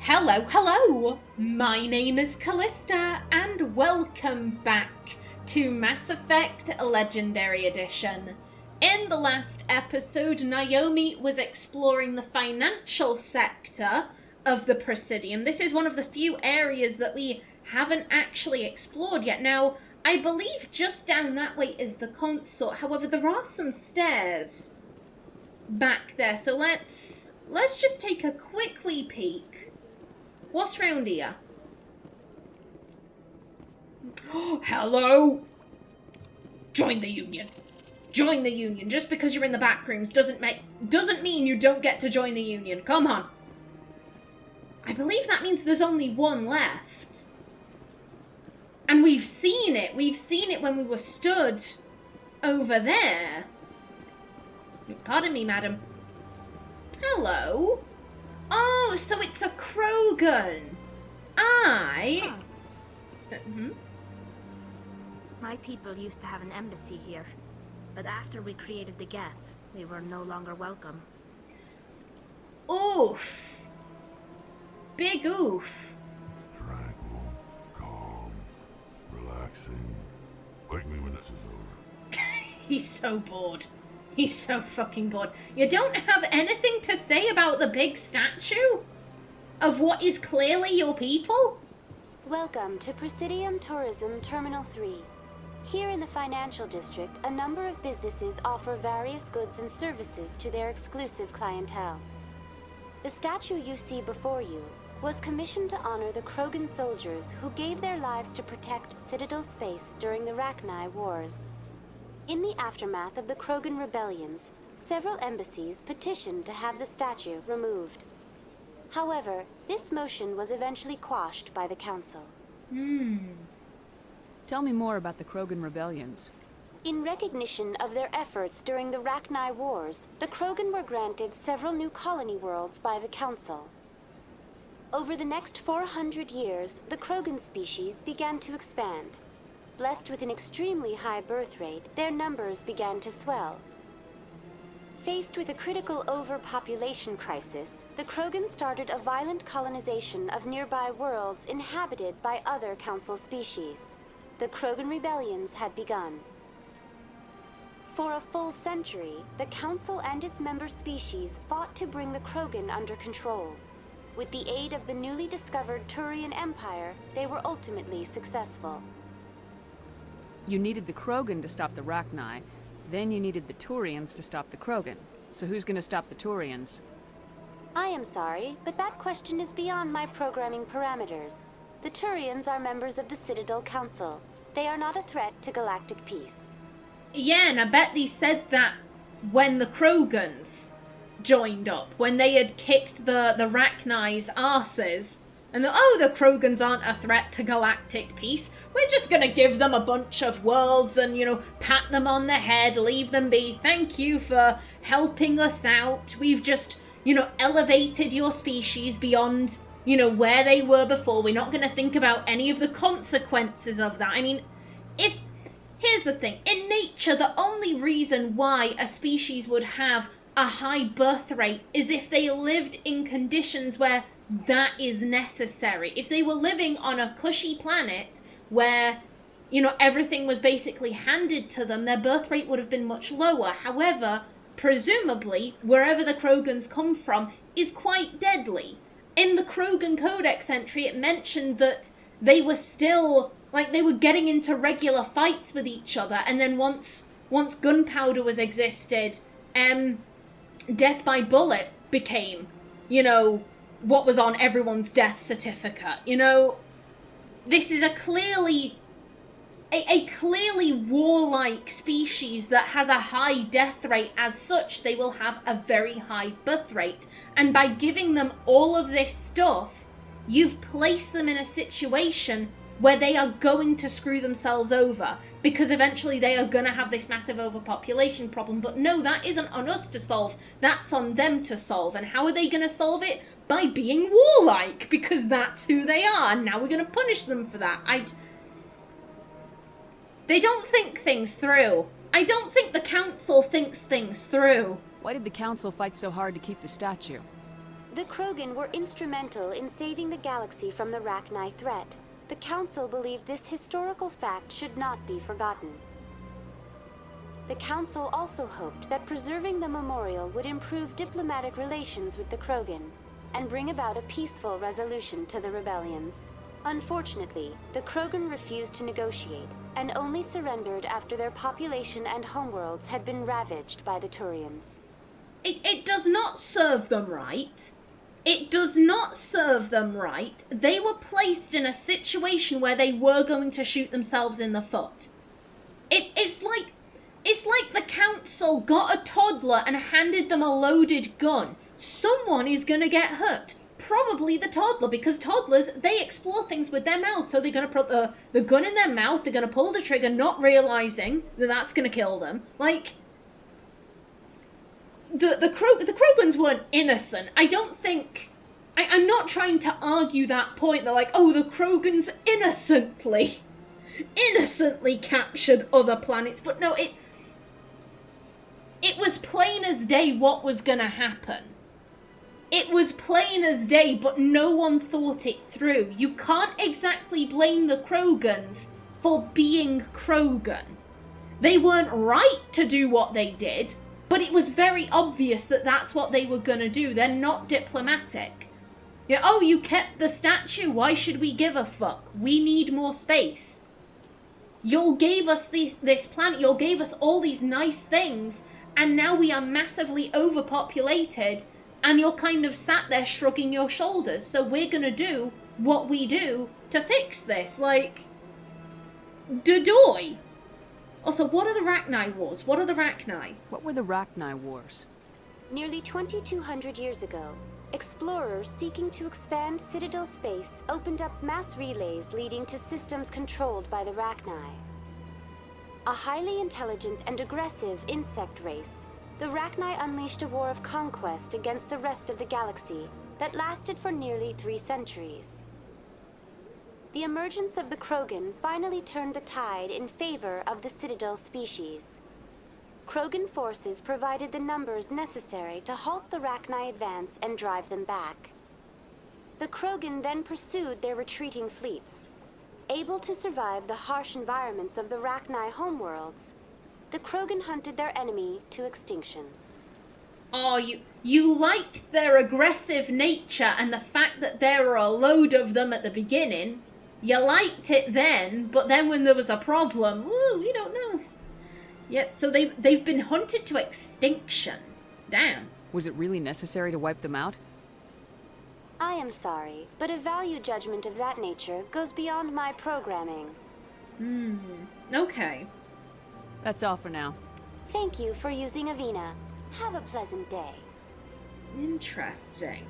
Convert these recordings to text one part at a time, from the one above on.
Hello! My name is Kallista, and welcome back to Mass Effect Legendary Edition. In the last episode, Naomi was exploring the financial sector of the Presidium. This is one of the few areas that we haven't actually explored yet. Now, I believe just down that way is the Consort. However, there are some stairs back there, so let's just take a quick wee peek. What's round here? Oh, hello! Join the Union. Join the Union. Just because you're in the back rooms doesn't mean you don't get to join the Union. Come on. I believe that means there's only one left. And we've seen it. We've seen it when we were stood over there. Pardon me, madam. Hello. Oh, so it's a Krogan. My people used to have an embassy here, but after we created the Geth, we were no longer welcome. Oof. Big oof. Tranquil, calm, relaxing. Wake me when this is over. He's so bored. He's so fucking bored. You don't have anything to say about the big statue of what is clearly your people? Welcome to Presidium Tourism Terminal 3. Here in the financial district, a number of businesses offer various goods and services to their exclusive clientele. The statue you see before you was commissioned to honor the Krogan soldiers who gave their lives to protect Citadel space during the Rachni Wars. In the aftermath of the Krogan rebellions, several embassies petitioned to have the statue removed. However, this motion was eventually quashed by the Council. Tell me more about the Krogan rebellions. In recognition of their efforts during the Rachni Wars, the Krogan were granted several new colony worlds by the Council. Over the next 400 years, the Krogan species began to expand. Blessed with an extremely high birth rate, their numbers began to swell. Faced with a critical overpopulation crisis, the Krogan started a violent colonization of nearby worlds inhabited by other Council species. The Krogan rebellions had begun. For a full century, the Council and its member species fought to bring the Krogan under control. With the aid of the newly discovered Turian Empire, they were ultimately successful. You needed the Krogan to stop the Rachni, then you needed the Turians to stop the Krogan. So who's gonna stop the Turians? I am sorry, but that question is beyond my programming parameters. The Turians are members of the Citadel Council. They are not a threat to galactic peace. Yeah, and I bet they said that when the Krogans joined up, when they had kicked the Rachni's arses. And the Krogans aren't a threat to galactic peace. We're just gonna give them a bunch of worlds and, pat them on the head, leave them be. Thank you for helping us out. We've just, elevated your species beyond, where they were before. We're not gonna think about any of the consequences of that. I mean, here's the thing. In nature, the only reason why a species would have a high birth rate is if they lived in conditions where that is necessary. If they were living on a cushy planet where, everything was basically handed to them, their birth rate would have been much lower. However, presumably, wherever the Krogans come from is quite deadly. In the Krogan Codex entry, it mentioned that they were still, they were getting into regular fights with each other, and then once gunpowder was existed, death by bullet became, what was on everyone's death certificate. This is a clearly warlike species that has a high death rate. As such, they will have a very high birth rate. And by giving them all of this stuff, you've placed them in a situation where they are going to screw themselves over, because eventually they are going to have this massive overpopulation problem. But no, that isn't on us to solve. That's on them to solve. And how are they going to solve it? By being warlike, because that's who they are. And now we're going to punish them for that. They don't think things through. I don't think the Council thinks things through. Why did the Council fight so hard to keep the statue? The Krogan were instrumental in saving the galaxy from the Rachni threat. The Council believed this historical fact should not be forgotten. The Council also hoped that preserving the memorial would improve diplomatic relations with the Krogan and bring about a peaceful resolution to the rebellions. Unfortunately, the Krogan refused to negotiate and only surrendered after their population and homeworlds had been ravaged by the Turians. It does not serve them right. It does not serve them right. They were placed in a situation where they were going to shoot themselves in the foot. It's like the Council got a toddler and handed them a loaded gun. Someone is going to get hurt. Probably the toddler, because toddlers, they explore things with their mouth. So they're going to put the gun in their mouth, they're going to pull the trigger, not realizing that that's going to kill them. Like, the Krogans weren't innocent. I don't think... I'm not trying to argue that point. They're like, oh, the Krogans innocently captured other planets. But no, it was plain as day what was going to happen. It was plain as day, but no one thought it through. You can't exactly blame the Krogans for being Krogan. They weren't right to do what they did, but it was very obvious that that's what they were going to do. They're not diplomatic. You know, oh, you kept the statue. Why should we give a fuck? We need more space. You gave us this planet. You gave us all these nice things, and now we are massively overpopulated, and you're kind of sat there shrugging your shoulders. So we're going to do what we do to fix this. Like, Dodoy. Also, what are the Rachni Wars? What are the Rachni? What were the Rachni Wars? Nearly 2,200 years ago, explorers seeking to expand Citadel space opened up mass relays leading to systems controlled by the Rachni. A highly intelligent and aggressive insect race, the Rachni unleashed a war of conquest against the rest of the galaxy that lasted for nearly 3 centuries. The emergence of the Krogan finally turned the tide in favor of the Citadel species. Krogan forces provided the numbers necessary to halt the Rachni advance and drive them back. The Krogan then pursued their retreating fleets. Able to survive the harsh environments of the Rachni homeworlds, the Krogan hunted their enemy to extinction. Oh, you liked their aggressive nature and the fact that there were a load of them at the beginning. You liked it then, but then when there was a problem, ooh, we don't know. Yeah, so they've been hunted to extinction. Damn. Was it really necessary to wipe them out? I am sorry, but a value judgment of that nature goes beyond my programming. Okay. That's all for now. Thank you for using Avina. Have a pleasant day. Interesting.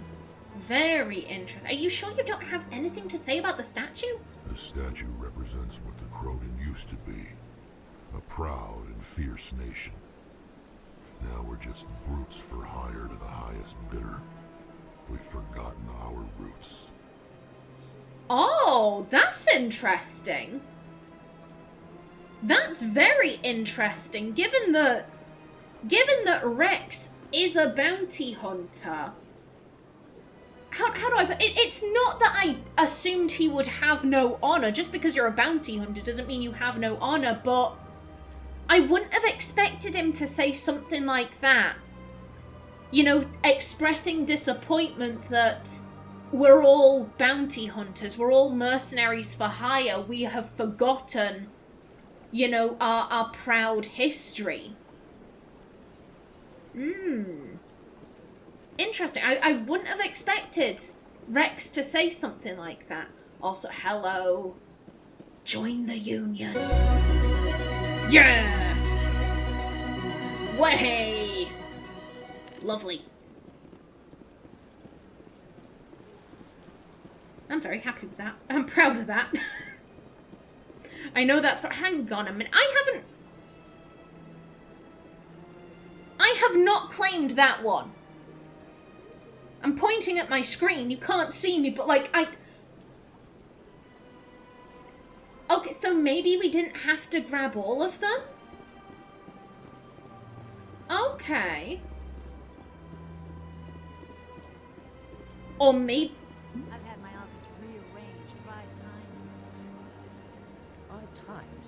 Very interesting. Are you sure you don't have anything to say about the statue? The statue represents what the Krogan used to be. A proud and fierce nation. Now we're just brutes for hire to the highest bidder. We've forgotten our roots. Oh, that's interesting. That's very interesting, given that Rex is a bounty hunter. How do I put it? It's not that I assumed he would have no honor. Just because you're a bounty hunter doesn't mean you have no honor, but I wouldn't have expected him to say something like that. You know, expressing disappointment that we're all bounty hunters, we're all mercenaries for hire, we have forgotten, you know, our proud history. Interesting. I wouldn't have expected Rex to say something like that. Also, hello. Join the Union. Yeah! Way! Lovely. I'm very happy with that. I'm proud of that. I know that's what... Hang on a minute. I have not claimed that one. I'm pointing at my screen. You can't see me, but like, Okay, so maybe we didn't have to grab all of them? Okay. Or maybe... I've had my office rearranged 5 times. 5 times?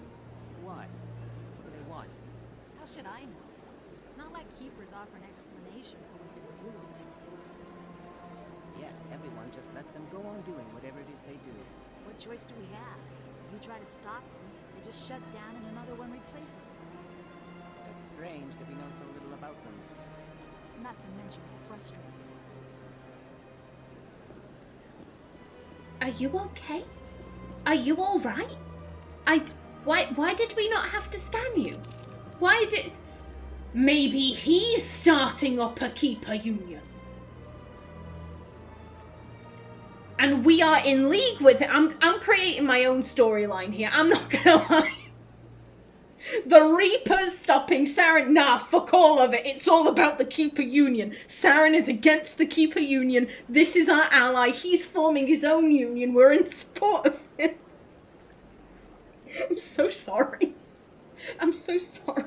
Why? What do they want? How should I know? It's not like Keepers offer an explanation for what they're doing. Yeah, everyone just lets them go on doing whatever it is they do. What choice do we have? If we try to stop them, they just shut down and another one replaces them. Just strange that we know so little about them. Not to mention frustrating. Are you okay? Are you alright? Why did we not have to scan you? Why did... Maybe he's starting up a Keeper Union. And we are in league with it. I'm creating my own storyline here. I'm not gonna lie. The Reapers stopping Saren. Nah, fuck all of it. It's all about the Keeper Union. Saren is against the Keeper Union. This is our ally. He's forming his own union. We're in support of him. I'm so sorry. I'm so sorry.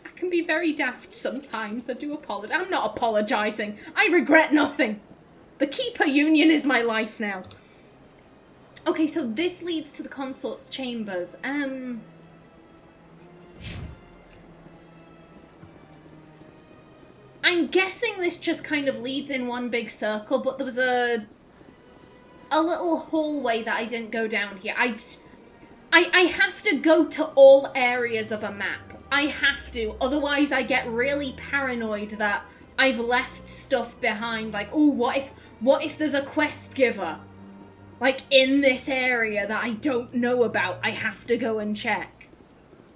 I can be very daft sometimes. I do apologize. I'm not apologizing. I regret nothing. The Keeper Union is my life now. Okay, so this leads to the Consort's chambers. I'm guessing this just kind of leads in one big circle, but there was a little hallway that I didn't go down here. I have to go to all areas of a map. I have to, otherwise I get really paranoid that I've left stuff behind. Like, ooh, what if there's a quest giver, like, in this area that I don't know about? I have to go and check.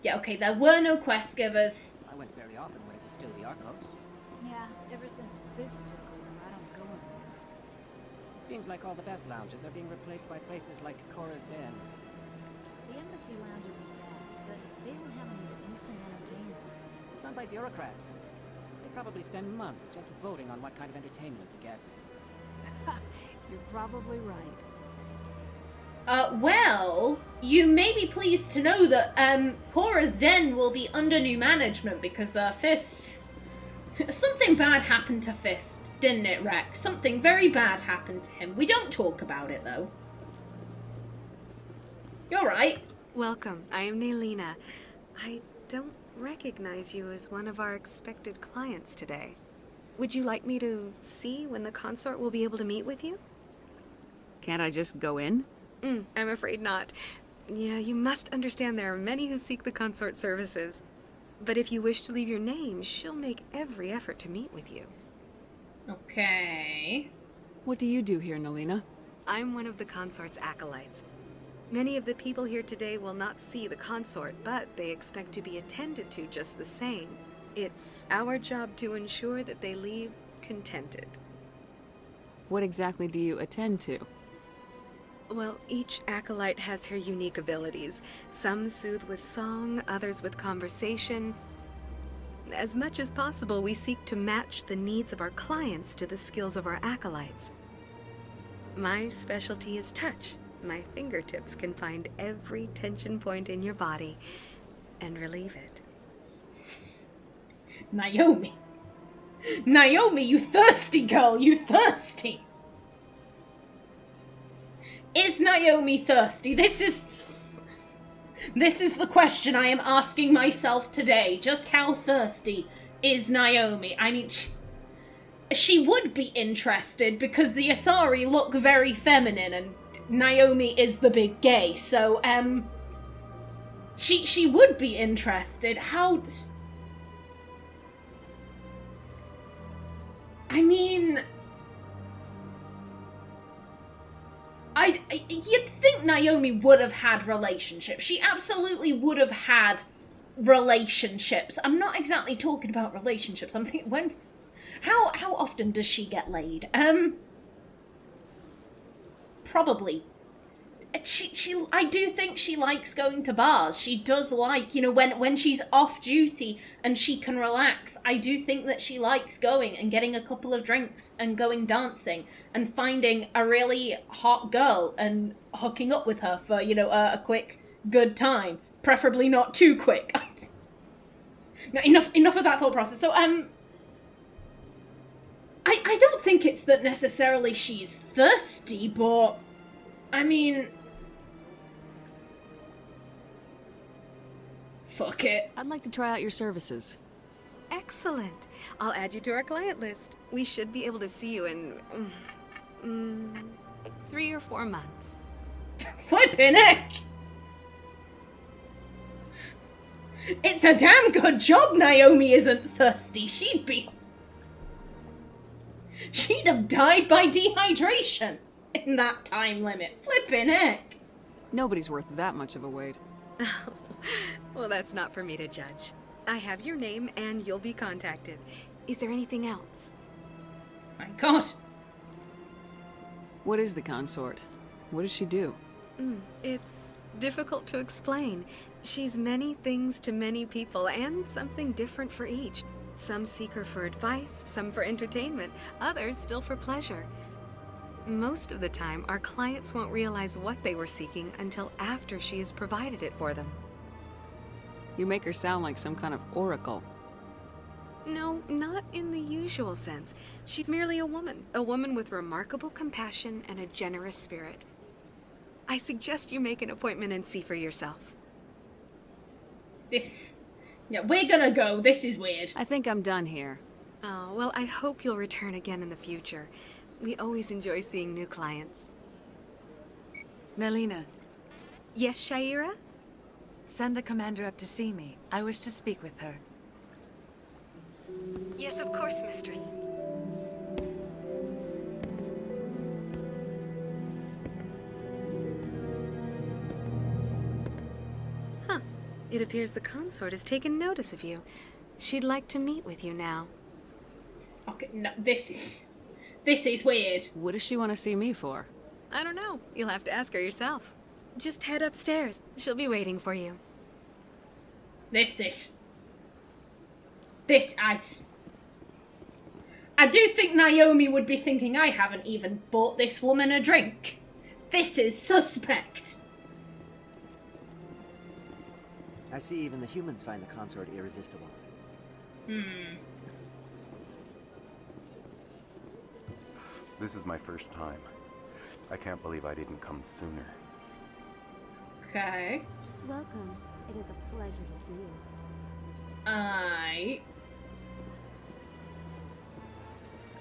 Yeah, okay, there were no quest givers. I went very often when it was still the Arcos. Yeah, ever since Fist took over, I don't go anymore. It seems like all the best lounges are being replaced by places like Chora's Den. The embassy lounges are bad, but they don't have any decent entertainment. It's run by bureaucrats. They probably spend months just voting on what kind of entertainment to get. You're probably right. Well, you may be pleased to know that, Chora's Den will be under new management because, Fist... Something bad happened to Fist, didn't it, Rex? Something very bad happened to him. We don't talk about it, though. You're right. Welcome, I am Naelina. I don't recognize you as one of our expected clients today. Would you like me to see when the consort will be able to meet with you? Can't I just go in? I'm afraid not. Yeah, you must understand there are many who seek the consort services. But if you wish to leave your name, she'll make every effort to meet with you. Okay. What do you do here, Naelina? I'm one of the consort's acolytes. Many of the people here today will not see the consort, but they expect to be attended to just the same. It's our job to ensure that they leave contented. What exactly do you attend to? Well, each acolyte has her unique abilities. Some soothe with song, others with conversation. As much as possible, we seek to match the needs of our clients to the skills of our acolytes. My specialty is touch. My fingertips can find every tension point in your body and relieve it. Naomi. Naomi, you thirsty girl, you thirsty. Is Naomi thirsty? This is the question I am asking myself today. Just how thirsty is Naomi? I mean, she would be interested because the Asari look very feminine and Naomi is the big gay. So, she would be interested. How... I mean... You'd think Naomi would have had relationships. She absolutely would have had relationships. I'm not exactly talking about relationships. I'm thinking, how often does she get laid? Probably. I do think she likes going to bars. She does like, when she's off duty and she can relax, I do think that she likes going and getting a couple of drinks and going dancing and finding a really hot girl and hooking up with her for, a quick, good time. Preferably not too quick. No, enough of that thought process. So, I don't think it's that necessarily she's thirsty, but I mean, fuck it. I'd like to try out your services. Excellent. I'll add you to our client list. We should be able to see you in 3 or 4 months. Flippin' heck! It's a damn good job Naomi isn't thirsty. She'd have died by dehydration in that time limit. Flippin' heck. Nobody's worth that much of a wait. Well, that's not for me to judge. I have your name and you'll be contacted. Is there anything else? My god. What is the Consort? What does she do? It's difficult to explain. She's many things to many people, and something different for each. Some seek her for advice, some for entertainment, others still for pleasure. Most of the time, our clients won't realize what they were seeking until after she has provided it for them. You make her sound like some kind of oracle. No, not in the usual sense. She's merely a woman with remarkable compassion and a generous spirit. I suggest you make an appointment and see for yourself. Yeah, we're gonna go. This is weird. I think I'm done here. Oh, well, I hope you'll return again in the future. We always enjoy seeing new clients. Nelina, Yes, Shaira? send the commander up to see me. I wish to speak with her. Yes, of course, mistress. Huh. It appears the consort has taken notice of you. She'd like to meet with you now. Okay, no, this is weird. What does she want to see me for? I don't know. You'll have to ask her yourself. Just head upstairs. She'll be waiting for you. I do think Naomi would be thinking, I haven't even bought this woman a drink. This is suspect. I see even the humans find the consort irresistible. This is my first time. I can't believe I didn't come sooner. Okay. Welcome. It is a pleasure to see you.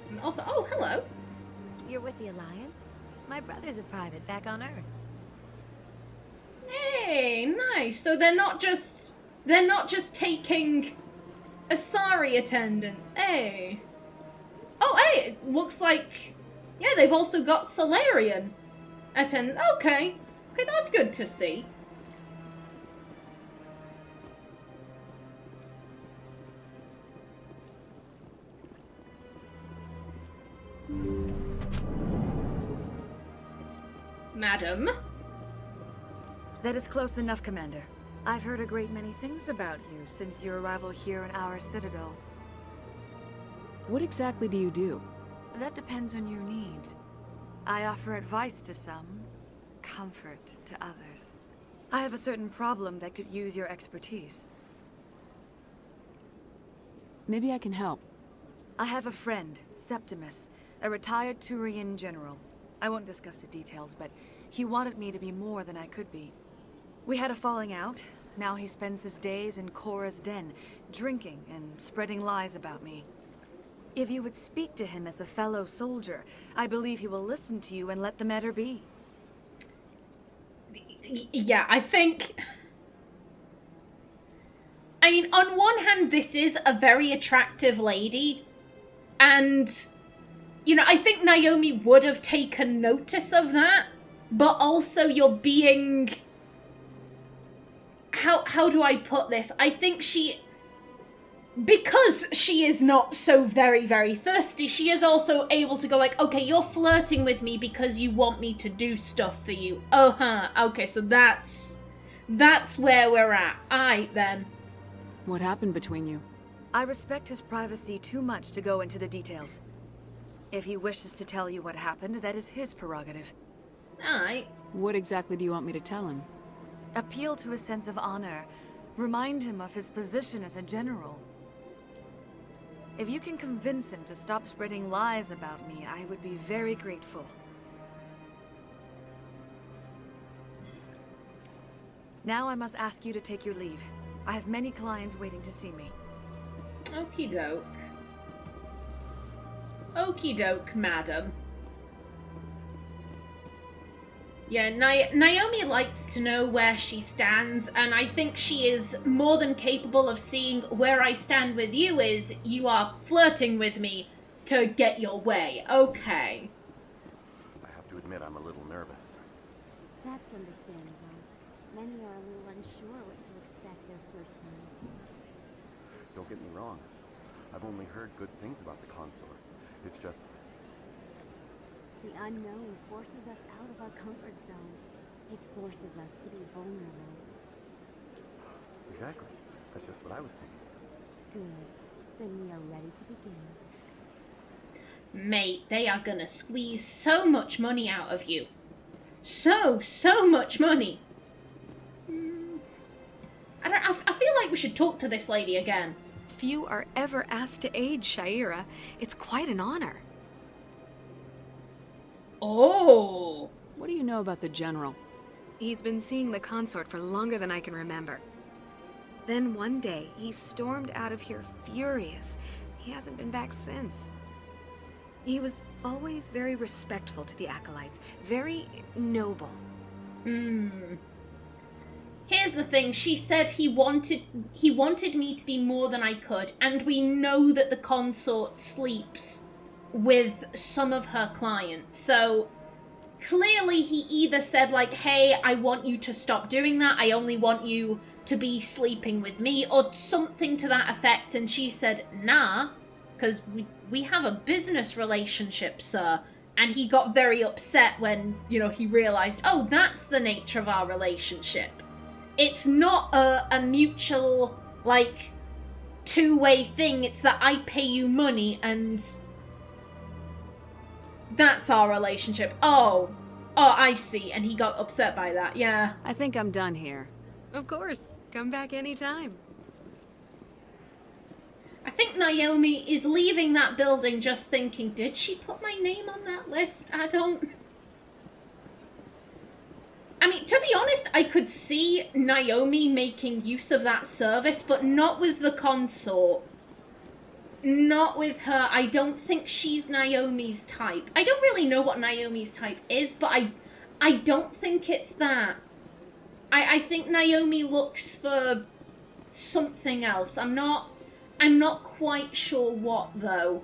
And also, oh, hello. You're with the Alliance? My brother's a private back on Earth. Hey, nice. So they're not just taking Asari attendants. Hey. Oh, hey, it looks like, yeah, they've also got Solarian attendants. Okay, that's good to see. Madam? That is close enough, Commander. I've heard a great many things about you since your arrival here in our citadel. What exactly do you do? That depends on your needs. I offer advice to some, comfort to others. I have a certain problem that could use your expertise. Maybe I can help. I have a friend, Septimus, a retired Turian General. I won't discuss the details, but he wanted me to be more than I could be. We had a falling out. Now he spends his days in Chora's den, drinking and spreading lies about me. If you would speak to him as a fellow soldier, I believe he will listen to you and let the matter be. Yeah, I mean, on one hand, this is a very attractive lady, and, you know, I think Naomi would have taken notice of that, but also you're being... How do I put this? I think because she is not so very, very thirsty, she is also able to go like, okay, you're flirting with me because you want me to do stuff for you. Okay, so that's where we're at. Aight, then. What happened between you? I respect his privacy too much to go into the details. If he wishes to tell you what happened, that is his prerogative. Aight. What exactly do you want me to tell him? Appeal to a sense of honor. Remind him of his position as a general. If you can convince him to stop spreading lies about me, I would be very grateful. Now I must ask you to take your leave. I have many clients waiting to see me. Okie doke. Okie doke, madam. Yeah, Naomi likes to know where she stands, and I think she is more than capable of seeing where I stand with you is you are flirting with me to get your way. Okay. I have to admit I'm a little nervous. That's understandable. Many are a little unsure what to expect their first time. Don't get me wrong. I've only heard good things about the Consort. It's just... The unknown forces us out of our comfort zone. It forces us to be vulnerable. Exactly. That's just what I was thinking. Good. Then we are ready to begin. Mate, they are gonna squeeze so much money out of you. So much money. I feel like we should talk to this lady again. Few are ever asked to aid Shaira. It's quite an honor. Oh. What do you know about the General? He's been seeing the Consort for longer than I can remember. Then one day, he stormed out of here furious. He hasn't been back since. He was always very respectful to the Acolytes, very noble. Here's the thing, she said he wanted me to be more than I could, and we know that the Consort sleeps with some of her clients, so clearly he either said like, hey, I want you to stop doing that, I only want you to be sleeping with me, or something to that effect, and she said, nah, because we have a business relationship, sir. And he got very upset when, he realized, oh, that's the nature of our relationship. It's not a mutual, like, two-way thing. It's that I pay you money and that's our relationship. Oh, I see. And he got upset by that, yeah. I think I'm done here. Of course. Come back anytime. I think Naomi is leaving that building just thinking, did she put my name on that list? I mean, to be honest, I could see Naomi making use of that service, but not with the Consort. Not with her. I don't think she's Naomi's type. I don't really know what Naomi's type is, but I don't think it's that. I think Naomi looks for something else. I'm not quite sure what, though.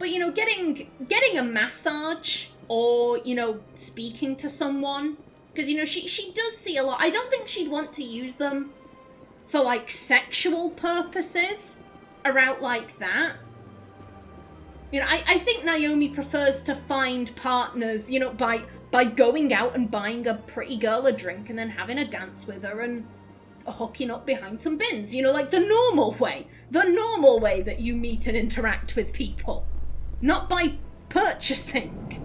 But, getting a massage, or, speaking to someone, because, she does see a lot. I don't think she'd want to use them for, like, sexual purposes, or out like that. I think Naomi prefers to find partners, by going out and buying a pretty girl a drink and then having a dance with her and hooking up behind some bins, like the normal way that you meet and interact with people, not by purchasing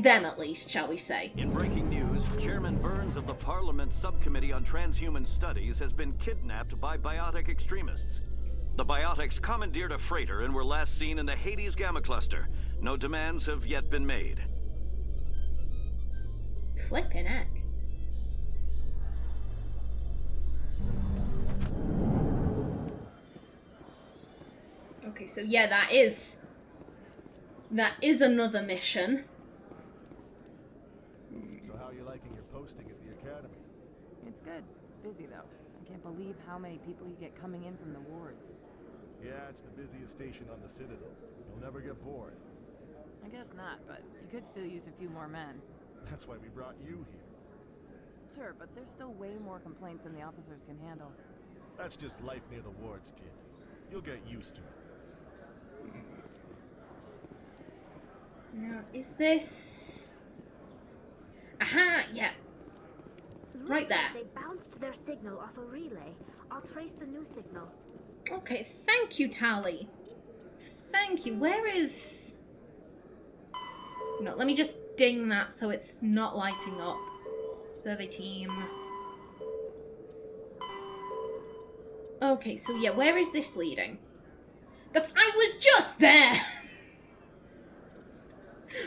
them, at least, shall we say. In breaking news, Chairman Burns of the Parliament Subcommittee on Transhuman Studies has been kidnapped by biotic extremists. The biotics commandeered a freighter and were last seen in the Hades Gamma Cluster. No demands have yet been made. Flippin' heck. Okay, so yeah, that is another mission. So how are you liking your posting at the academy? It's good. Busy though. I can't believe how many people you get coming in from the wards. Yeah, it's the busiest station on the Citadel. You'll never get bored. I guess not, but you could still use a few more men. That's why we brought you here. Sure, but there's still way more complaints than the officers can handle. That's just life near the wards, kid. You'll get used to it. Now, is this... Aha, yeah. Right there. They bounced their signal off a relay. I'll trace the new signal. Okay, thank you, Tally. Thank you. Where is... No, let me just ding that so it's not lighting up. Survey team. Okay, so yeah, where is this leading? I was just there!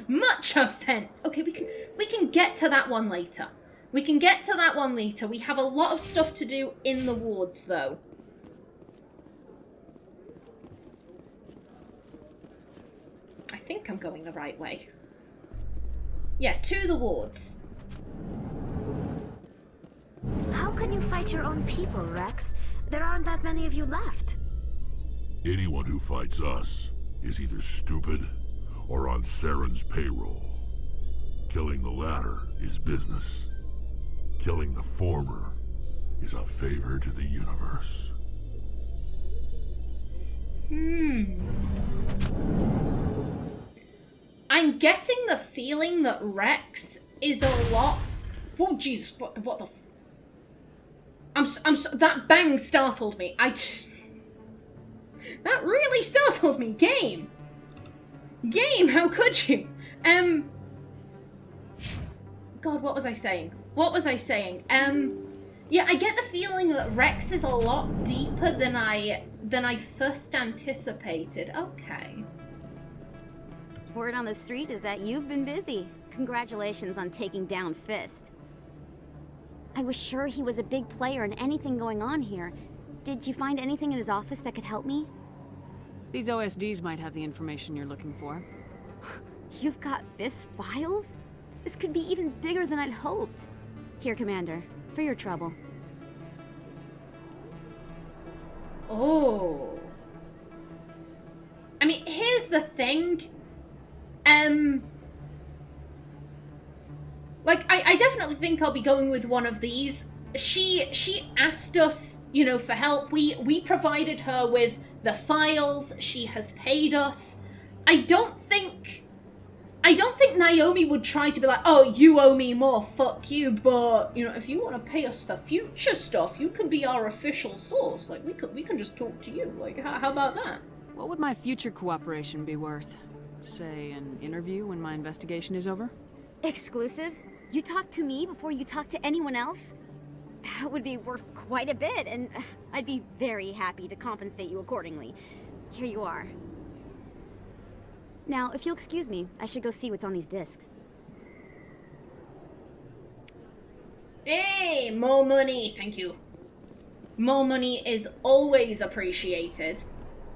Much offense. Okay, we can get to that one later. We can get to that one later. We have a lot of stuff to do in the wards, though. I think I'm going the right way. Yeah, to the wards. How can you fight your own people, Rex? There aren't that many of you left. Anyone who fights us is either stupid or on Saren's payroll. Killing the latter is business. Killing the former is a favor to the universe. I'm getting the feeling that Rex is a lot... Oh, Jesus, what the that bang startled me. That really startled me. Game, how could you? God, what was I saying? Yeah, I get the feeling that Rex is a lot deeper than I first anticipated. Okay. Word on the street is that you've been busy. Congratulations on taking down Fist. I was sure he was a big player in anything going on here. Did you find anything in his office that could help me? These OSDs might have the information you're looking for. You've got Fist files? This could be even bigger than I'd hoped. Here, Commander, for your trouble. Oh. I mean, here's the thing. Like, I definitely think I'll be going with one of these. She asked us, you know, for help. We provided her with the files. She has paid us. I don't think Naomi would try to be like, oh, you owe me more, fuck you, but, you know, if you want to pay us for future stuff, you can be our official source. Like, we can just talk to you. Like, how about that? What would my future cooperation be worth? Say, an interview when my investigation is over? Exclusive? You talk to me before you talk to anyone else? That would be worth quite a bit, and I'd be very happy to compensate you accordingly. Here you are. Now, if you'll excuse me, I should go see what's on these discs. Hey, more money, thank you. More money is always appreciated.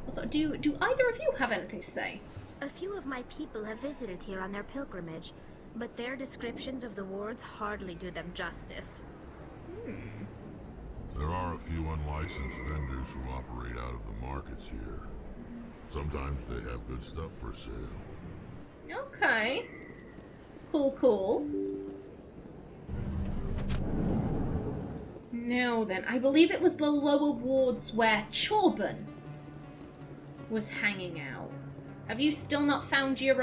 Also, do either of you have anything to say? A few of my people have visited here on their pilgrimage, but their descriptions of the wards hardly do them justice. There are a few unlicensed vendors who operate out of the markets here. Sometimes they have good stuff for sale. Okay. Cool. Now then, I believe it was the lower wards where Chora was hanging out. Have you still not found your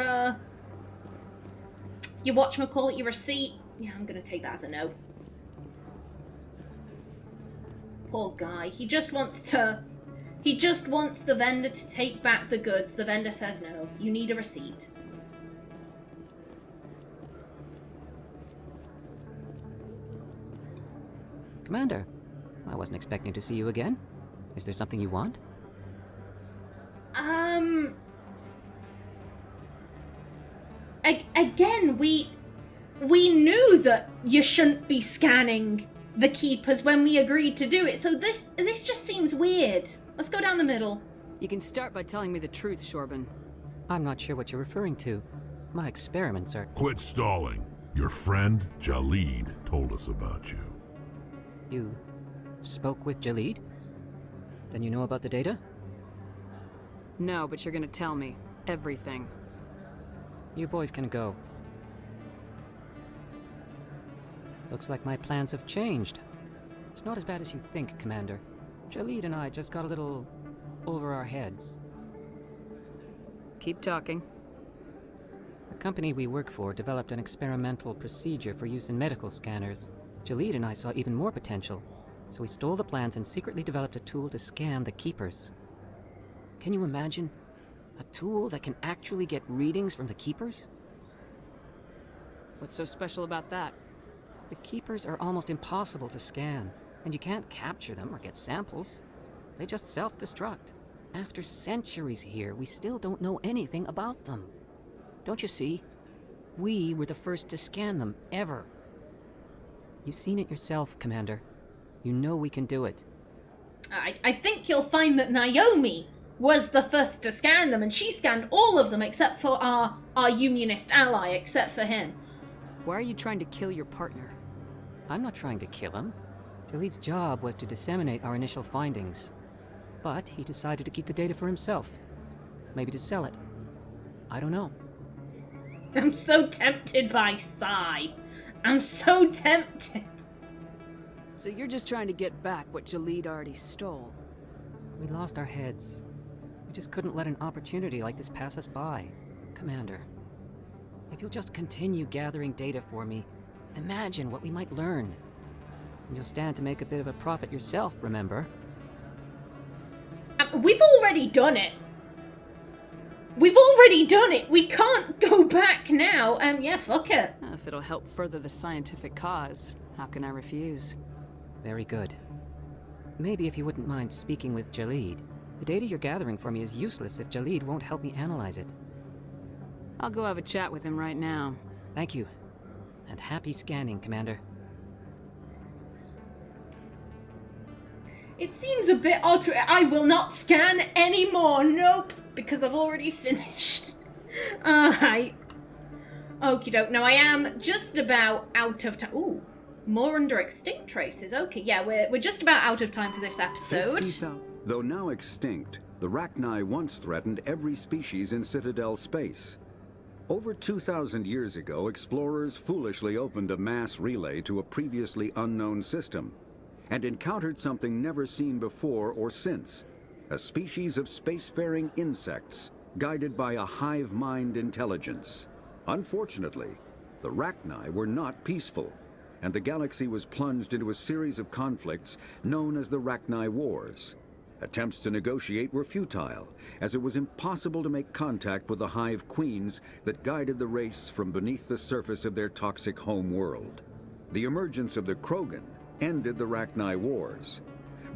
whatchamacallit, your receipt? Yeah, I'm gonna take that as a no. Poor guy. He just wants the vendor to take back the goods. The vendor says no. You need a receipt. Commander, I wasn't expecting to see you again. Is there something you want? Again, we knew that you shouldn't be scanning the keepers when we agreed to do it, so this just seems weird. Let's go down the middle. You can start by telling me the truth, Shorban. I'm not sure what you're referring to. My experiments are... Quit stalling. Your friend, Jalid, told us about you. You spoke with Jalid? Then you know about the data? No, but you're gonna tell me. Everything. You boys can go. Looks like my plans have changed. It's not as bad as you think, Commander. Jalid and I just got a little over our heads. Keep talking. The company we work for developed an experimental procedure for use in medical scanners. Jalid and I saw even more potential, so we stole the plans and secretly developed a tool to scan the keepers. Can you imagine? A tool that can actually get readings from the keepers? What's so special about that? The keepers are almost impossible to scan, and you can't capture them or get samples. They just self-destruct. After centuries here, we still don't know anything about them. Don't you see? We were the first to scan them, ever. You've seen it yourself, Commander. You know we can do it. I think you'll find that Naomi was the first to scan them, and she scanned all of them except for our Unionist ally, except for him. Why are you trying to kill your partner? I'm not trying to kill him. Jaleed's job was to disseminate our initial findings. But he decided to keep the data for himself. Maybe to sell it. I don't know. I'm so tempted by Psy. I'm so tempted. So you're just trying to get back what Jaleed already stole? We lost our heads. We just couldn't let an opportunity like this pass us by. Commander, if you'll just continue gathering data for me, imagine what we might learn. And you'll stand to make a bit of a profit yourself, remember? We've already done it. We've already done it. We can't go back now. Yeah, fuck it. If it'll help further the scientific cause, how can I refuse? Very good. Maybe if you wouldn't mind speaking with Jaleed. The data you're gathering for me is useless if Jaleed won't help me analyze it. I'll go have a chat with him right now. Thank you. And happy scanning, Commander. It seems a bit odd to... I will not scan anymore. Nope. Because I've already finished. Alright. Okie doke. Now I am just about out of time. Ooh. More under extinct traces. Okay, yeah, we're just about out of time for this episode. Though now extinct, the Rachni once threatened every species in Citadel space. Over 2,000 years ago, explorers foolishly opened a mass relay to a previously unknown system, and encountered something never seen before or since, a species of spacefaring insects guided by a hive mind intelligence. Unfortunately, the Rachni were not peaceful, and the galaxy was plunged into a series of conflicts known as the Rachni Wars. Attempts to negotiate were futile, as it was impossible to make contact with the hive queens that guided the race from beneath the surface of their toxic home world. The emergence of the Krogan ended the Rachni Wars.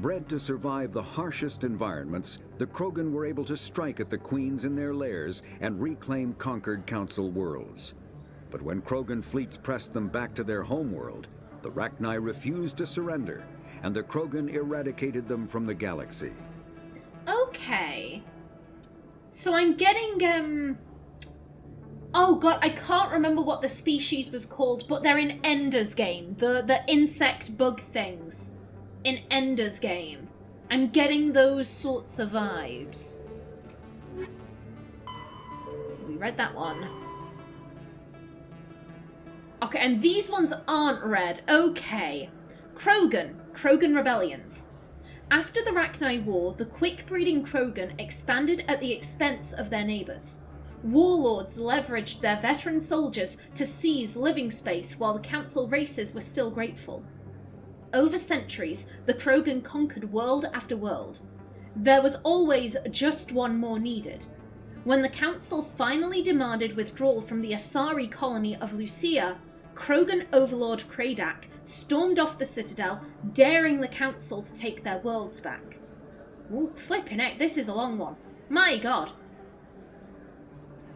Bred to survive the harshest environments, the Krogan were able to strike at the queens in their lairs and reclaim conquered Council worlds. But when Krogan fleets pressed them back to their homeworld, the Rachni refused to surrender, and the Krogan eradicated them from the galaxy. Okay. So I'm getting, oh god, I can't remember what the species was called, but they're in Ender's Game. The insect bug things. In Ender's Game. I'm getting those sorts of vibes. We read that one. Okay, and these ones aren't red. Okay. Krogan rebellions. After the Rachni War, the quick-breeding Krogan expanded at the expense of their neighbours. Warlords leveraged their veteran soldiers to seize living space while the Council races were still grateful. Over centuries, the Krogan conquered world after world. There was always just one more needed. When the Council finally demanded withdrawal from the Asari colony of Lucia, Krogan Overlord Kradak stormed off the Citadel, daring the Council to take their worlds back. Ooh, flippin' heck, this is a long one. My god.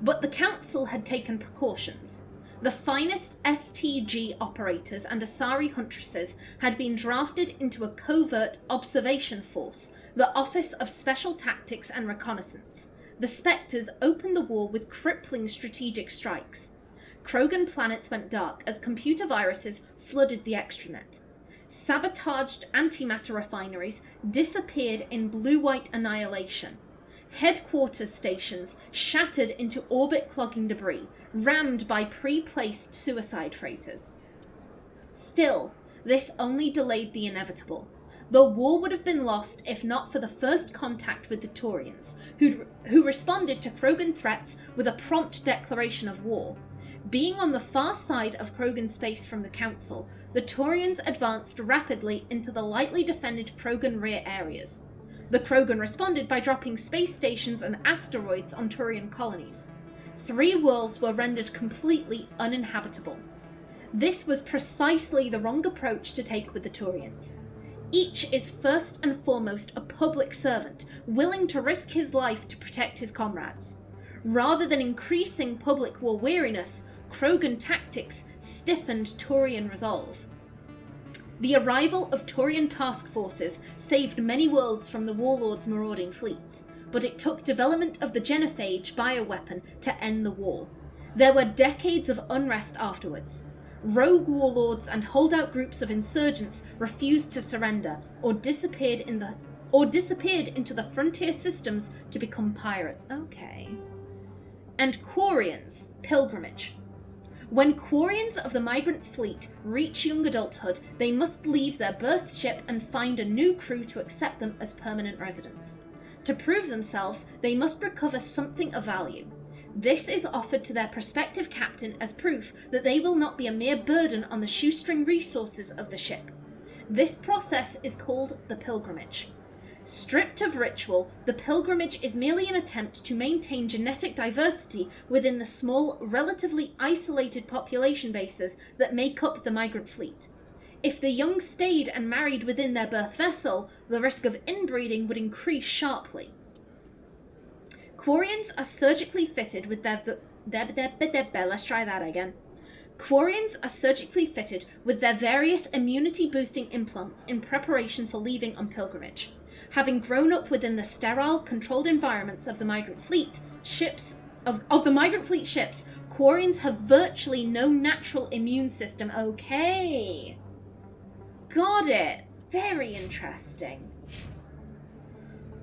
But the Council had taken precautions. The finest STG operators and Asari huntresses had been drafted into a covert observation force, the Office of Special Tactics and Reconnaissance. The Spectres opened the war with crippling strategic strikes. Krogan planets went dark as computer viruses flooded the extranet. Sabotaged antimatter refineries disappeared in blue-white annihilation. Headquarters stations shattered into orbit-clogging debris, rammed by pre-placed suicide freighters. Still, this only delayed the inevitable. The war would have been lost if not for the first contact with the Turians, who responded to Krogan threats with a prompt declaration of war. Being on the far side of Krogan space from the Council, the Turians advanced rapidly into the lightly defended Krogan rear areas. The Krogan responded by dropping space stations and asteroids on Turian colonies. 3 worlds were rendered completely uninhabitable. This was precisely the wrong approach to take with the Turians. Each is first and foremost a public servant, willing to risk his life to protect his comrades. Rather than increasing public war weariness, Krogan tactics stiffened Turian resolve. The arrival of Turian task forces saved many worlds from the warlords' marauding fleets, but it took development of the genophage bioweapon to end the war. There were decades of unrest afterwards. Rogue warlords and holdout groups of insurgents refused to surrender or disappeared into the frontier systems to become pirates. Okay. And Quarians, pilgrimage. When Quarians of the migrant fleet reach young adulthood, they must leave their birth ship and find a new crew to accept them as permanent residents. To prove themselves, they must recover something of value. This is offered to their prospective captain as proof that they will not be a mere burden on the shoestring resources of the ship. This process is called the pilgrimage. Stripped of ritual, the pilgrimage is merely an attempt to maintain genetic diversity within the small, relatively isolated population bases that make up the migrant fleet. If the young stayed and married within their birth vessel, the risk of inbreeding would increase sharply. Quarians are surgically fitted with let's try that again. Quarians are surgically fitted with their various immunity-boosting implants in preparation for leaving on pilgrimage. Having grown up within the sterile, controlled environments of the migrant fleet ships, Quarians have virtually no natural immune system. Okay. Got it. Very interesting.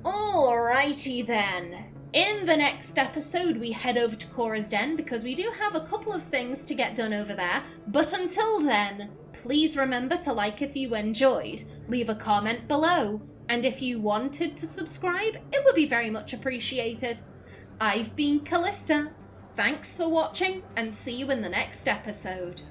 Alrighty then. In the next episode, we head over to Chora's Den because we do have a couple of things to get done over there. But until then, please remember to like if you enjoyed, leave a comment below, and if you wanted to subscribe, it would be very much appreciated. I've been Callista. Thanks for watching, and see you in the next episode.